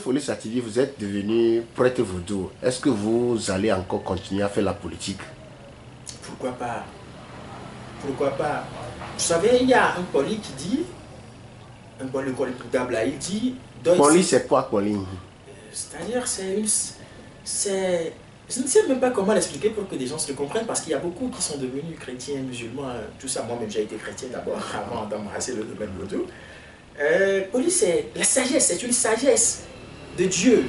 Police Attivi, vous êtes devenu prêtre vaudou. Est-ce que vous allez encore continuer à faire la politique? Pourquoi pas? Pourquoi pas? Vous savez, il y a un poli qui dit, le poli Boudabla, il dit... Poli, c'est quoi, poli? C'est-à-dire, je ne sais même pas comment l'expliquer pour que les gens se le comprennent, parce qu'il y a beaucoup qui sont devenus chrétiens, musulmans, tout ça. Moi-même, j'ai été chrétien d'abord, avant d'embrasser le domaine vaudou. Poli, c'est la sagesse, c'est une sagesse de Dieu.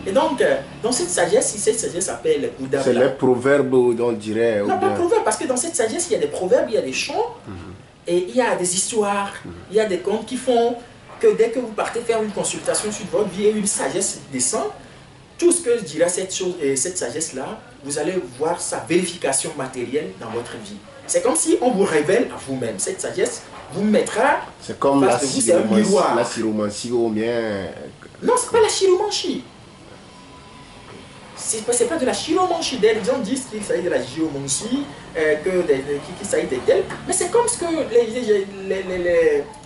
Et donc, dans cette sagesse s'appelle Boudabla. C'est les proverbes, on dirait. Non, pas proverbes, parce que dans cette sagesse, il y a des proverbes, il y a des chants, et il y a des histoires, il y a des contes qui font que dès que vous partez faire une consultation sur votre vie et une sagesse descend, tout ce que dira cette chose et cette sagesse-là, vous allez voir sa vérification matérielle dans votre vie. C'est comme si on vous révèle à vous-même. Cette sagesse vous mettra... C'est comme la chiromancie ou bien... Non, c'est pas la chiromancie. C'est pas de la chiromancie. Des gens disent qu'il s'agit de la chiromancie, qu'il s'agit de tel. Mais c'est comme ce que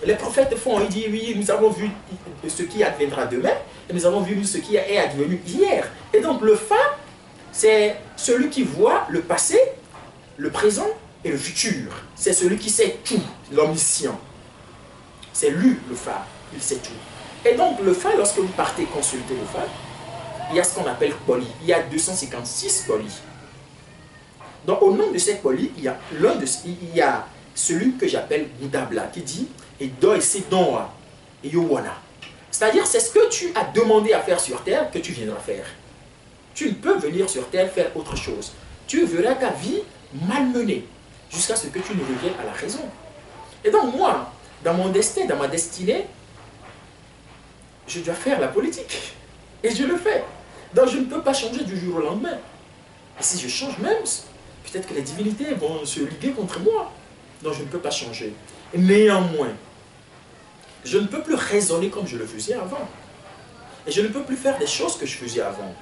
les prophètes font. Ils disent, oui, nous avons vu ce qui adviendra demain, et nous avons vu ce qui est advenu hier. Et donc le phare, c'est celui qui voit le passé, le présent et le futur. C'est celui qui sait tout, l'omniscient. C'est lui le phare, il sait tout. Et donc le phare, lorsque vous partez consulter le phare, il y a ce qu'on appelle poli. Il y a 256 polis. Donc au nom de ces polis, il y a celui que j'appelle Boudabla, qui dit « Edo ese donwa, yowana ». C'est-à-dire, c'est ce que tu as demandé à faire sur terre que tu viendras faire. Tu ne peux venir sur terre faire autre chose. Tu verras ta vie malmenée jusqu'à ce que tu ne reviennes à la raison. Et donc moi, dans mon destin, dans ma destinée, je dois faire la politique. Et je le fais. Donc je ne peux pas changer du jour au lendemain. Et si je change même, peut-être que les divinités vont se liguer contre moi. Donc je ne peux pas changer. Et néanmoins, je ne peux plus raisonner comme je le faisais avant. Et je ne peux plus faire des choses que je faisais avant.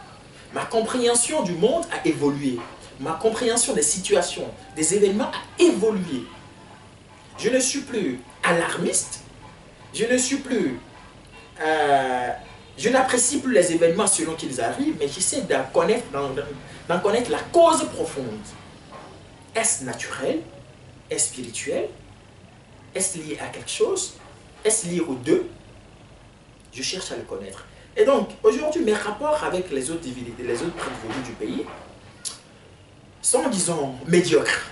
Ma compréhension du monde a évolué. Ma compréhension des situations, des événements a évolué. Je ne suis plus alarmiste. Je ne suis plus... je n'apprécie plus les événements selon qu'ils arrivent, mais j'essaie d'en connaître la cause profonde. Est-ce naturel? Est-ce spirituel? Est-ce lié à quelque chose? Est-ce lié aux deux? Je cherche à le connaître. Et donc, aujourd'hui, mes rapports avec les autres divinités, les autres prêtres vaudous du pays, sont, disons, médiocres.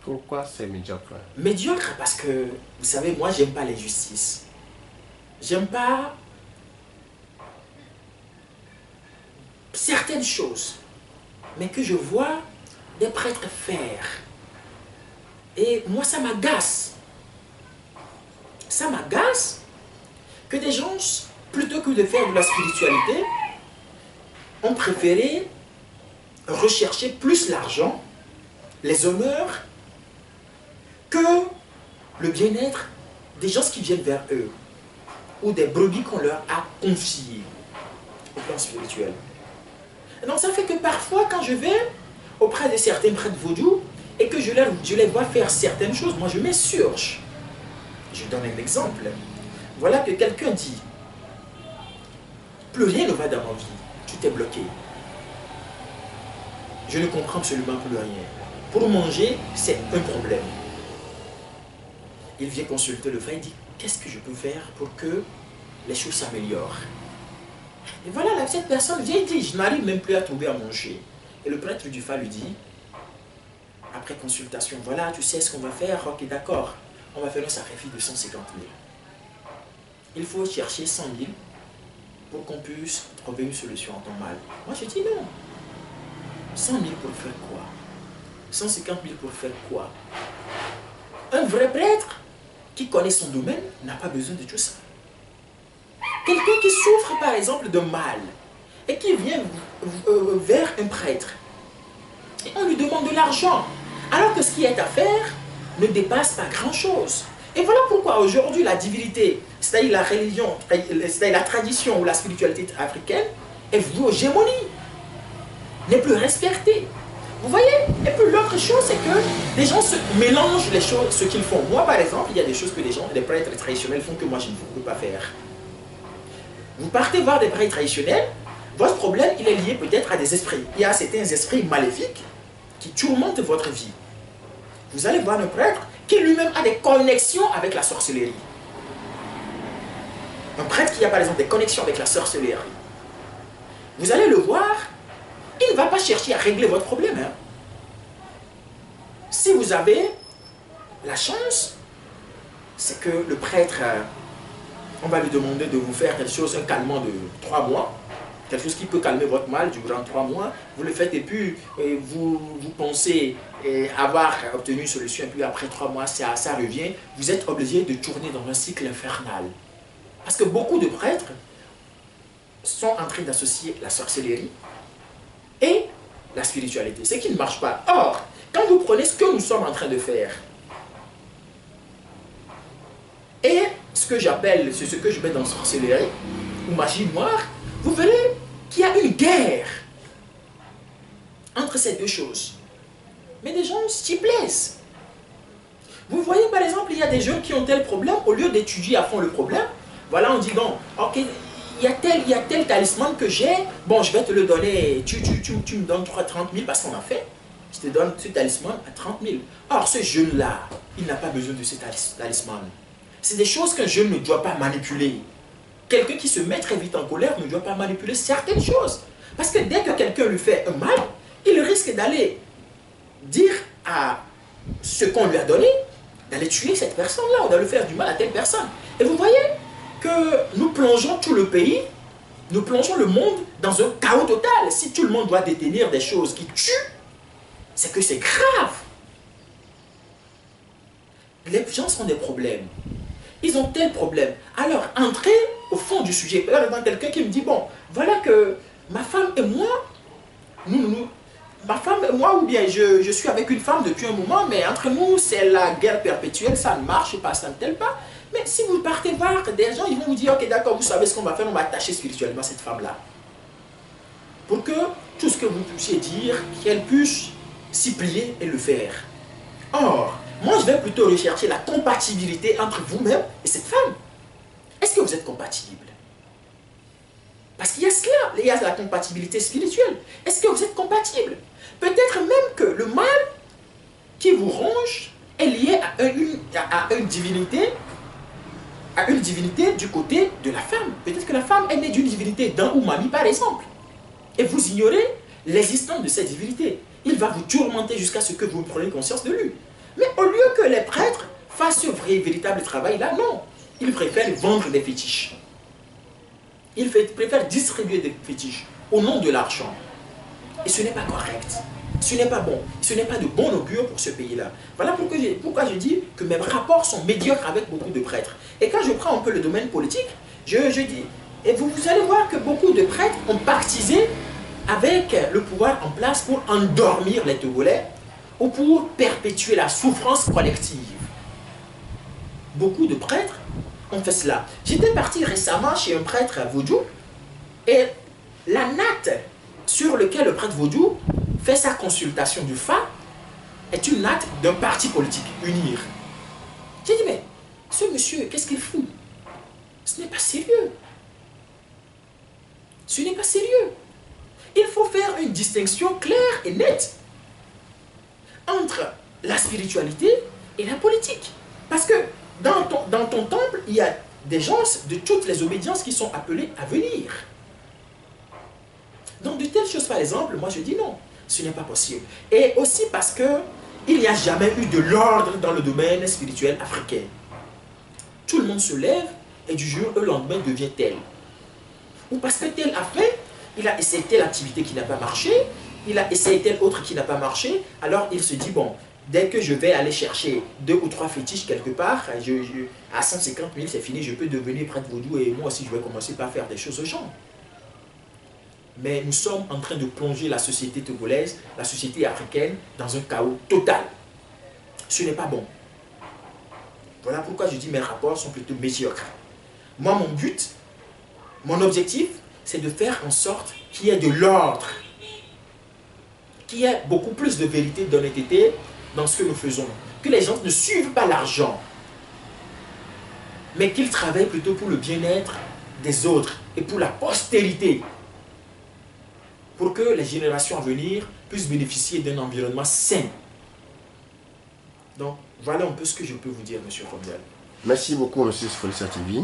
Pourquoi c'est médiocre? Médiocre parce que, vous savez, moi, j'aime pas l'injustice. J'aime pas certaines choses, mais que je vois des prêtres faire. Et moi, ça m'agace. Ça m'agace que des gens, plutôt que de faire de la spiritualité, ont préféré rechercher plus l'argent, les honneurs, que le bien-être des gens qui viennent vers eux, ou des brebis qu'on leur a confiées au plan spirituel. Et donc ça fait que parfois, quand je vais auprès de certains prêtres vaudous, et que je les vois faire certaines choses, moi je m'insurge. Je donne un exemple. Voilà que quelqu'un dit, plus rien ne va dans ma vie, tout est bloqué. Je ne comprends absolument plus rien. Pour manger, c'est un problème. Il vient consulter le frère, il dit, qu'est-ce que je peux faire pour que les choses s'améliorent? Et voilà, cette personne vient et dit, je n'arrive même plus à trouver à manger. Et le prêtre du phare lui dit, après consultation, voilà, tu sais ce qu'on va faire, ok, d'accord, on va faire un sacrifice de 150 000. Il faut chercher 100 000 pour qu'on puisse trouver une solution à ton mal. Moi, je dis non. 100 000 pour faire quoi? 150 000 pour faire quoi? Un vrai prêtre qui connaît son domaine n'a pas besoin de tout ça. Quelqu'un qui souffre par exemple de mal et qui vient vers un prêtre et on lui demande de l'argent alors que ce qui est à faire ne dépasse pas grand chose. Et voilà pourquoi aujourd'hui la divinité, c'est-à-dire la religion, c'est-à-dire la tradition ou la spiritualité africaine est vouée aux gémonies, n'est plus respectée. Vous voyez? Et puis l'autre chose, c'est que les gens se mélangent les choses, ce qu'ils font. Moi, par exemple, il y a des choses que les prêtres traditionnels font que moi, je ne peux pas faire. Vous partez voir des prêtres traditionnels, votre problème, il est lié peut-être à des esprits. Il y a certains esprits maléfiques qui tourmentent votre vie. Vous allez voir un prêtre qui lui-même a des connexions avec la sorcellerie. Un prêtre qui a par exemple des connexions avec la sorcellerie. Vous allez le voir, il ne va pas chercher à régler votre problème. Hein. Si vous avez la chance, c'est que le prêtre, on va lui demander de vous faire quelque chose, un calmant de 3 mois, quelque chose qui peut calmer votre mal durant 3 mois, vous le faites et puis vous pensez avoir obtenu une solution et puis après 3 mois ça revient, vous êtes obligé de tourner dans un cycle infernal. Parce que beaucoup de prêtres sont en train d'associer la sorcellerie et la spiritualité, ce qui ne marche pas. Or, quand vous prenez ce que nous sommes en train de faire, et ce que j'appelle, c'est ce que je mets dans sorcellerie ou magie noire, vous verrez qu'il y a une guerre entre ces deux choses. Mais des gens s'y plaisent. Vous voyez par exemple, il y a des jeunes qui ont tel problème, au lieu d'étudier à fond le problème, voilà, on dit non, ok, il y a tel talisman que j'ai, bon, je vais te le donner, tu me donnes 30 000 parce qu'on a fait, je te donne ce talisman à 30 000. Or, ce jeune-là, il n'a pas besoin de ce talisman. C'est des choses qu'un jeune ne doit pas manipuler. Quelqu'un qui se met très vite en colère ne doit pas manipuler certaines choses. Parce que dès que quelqu'un lui fait un mal, il risque d'aller dire à ce qu'on lui a donné, d'aller tuer cette personne-là ou d'aller faire du mal à telle personne. Et vous voyez que nous plongeons tout le pays, nous plongeons le monde dans un chaos total. Si tout le monde doit détenir des choses qui tuent, c'est que c'est grave. Les gens ont des problèmes. Ils ont tel problème. Alors, entrez au fond du sujet. Par exemple, quelqu'un qui me dit, bon, voilà que ma femme et moi, ma femme et moi, ou bien je suis avec une femme depuis un moment, mais entre nous, c'est la guerre perpétuelle, ça ne marche pas, ça ne tel pas. Mais si vous partez voir des gens, ils vont vous dire, ok, d'accord, vous savez ce qu'on va faire, on va attacher spirituellement cette femme-là. Pour que tout ce que vous puissiez dire, qu'elle puisse s'y plier et le faire. Or, moi, je vais plutôt rechercher la compatibilité entre vous-même et cette femme. Est-ce que vous êtes compatible? Parce qu'il y a cela, il y a la compatibilité spirituelle. Est-ce que vous êtes compatible? Peut-être même que le mal qui vous ronge est lié à une divinité du côté de la femme. Peut-être que la femme est née d'une divinité d'un Umami, par exemple. Et vous ignorez l'existence de cette divinité. Il va vous tourmenter jusqu'à ce que vous preniez conscience de lui. Mais au lieu que les prêtres fassent ce vrai, véritable travail-là, non. Ils préfèrent vendre des fétiches. Ils préfèrent distribuer des fétiches au nom de l'argent. Et ce n'est pas correct. Ce n'est pas bon. Ce n'est pas de bon augure pour ce pays-là. Voilà pourquoi je dis que mes rapports sont médiocres avec beaucoup de prêtres. Et quand je prends un peu le domaine politique, je dis, et vous allez voir que beaucoup de prêtres ont pactisé avec le pouvoir en place pour endormir les Togolais ou pour perpétuer la souffrance collective. Beaucoup de prêtres ont fait cela. J'étais parti récemment chez un prêtre vaudou et la natte sur laquelle le prêtre vaudou fait sa consultation du Fa est une natte d'un parti politique, UNIR. J'ai dit, mais ce monsieur, qu'est-ce qu'il fout? Ce n'est pas sérieux. Ce n'est pas sérieux. Il faut faire une distinction claire et nette entre la spiritualité et la politique. Parce que dans ton temple, il y a des gens de toutes les obédiences qui sont appelés à venir. Donc de telles choses, par exemple, moi je dis non, ce n'est pas possible. Et aussi parce qu'il n'y a jamais eu de l'ordre dans le domaine spirituel africain. Tout le monde se lève et du jour au lendemain devient tel. Ou parce que tel a fait, il a essayé telle activité qui n'a pas marché, il a essayé telle autre qui n'a pas marché, alors il se dit, bon, dès que je vais aller chercher 2 ou 3 fétiches quelque part, à 150 000 c'est fini, je peux devenir prêtre vaudou et moi aussi je vais commencer par faire des choses aux gens. Mais nous sommes en train de plonger la société togolaise, la société africaine, dans un chaos total. Ce n'est pas bon. Voilà pourquoi je dis mes rapports sont plutôt médiocres. Moi, mon but, mon objectif, c'est de faire en sorte qu'il y ait de l'ordre, qu'il y ait beaucoup plus de vérité, d'honnêteté dans ce que nous faisons. Que les gens ne suivent pas l'argent, mais qu'ils travaillent plutôt pour le bien-être des autres et pour la postérité, pour que les générations à venir puissent bénéficier d'un environnement sain. Donc, voilà un peu ce que je peux vous dire, M. Fondial. Merci beaucoup, M. Folissia TV.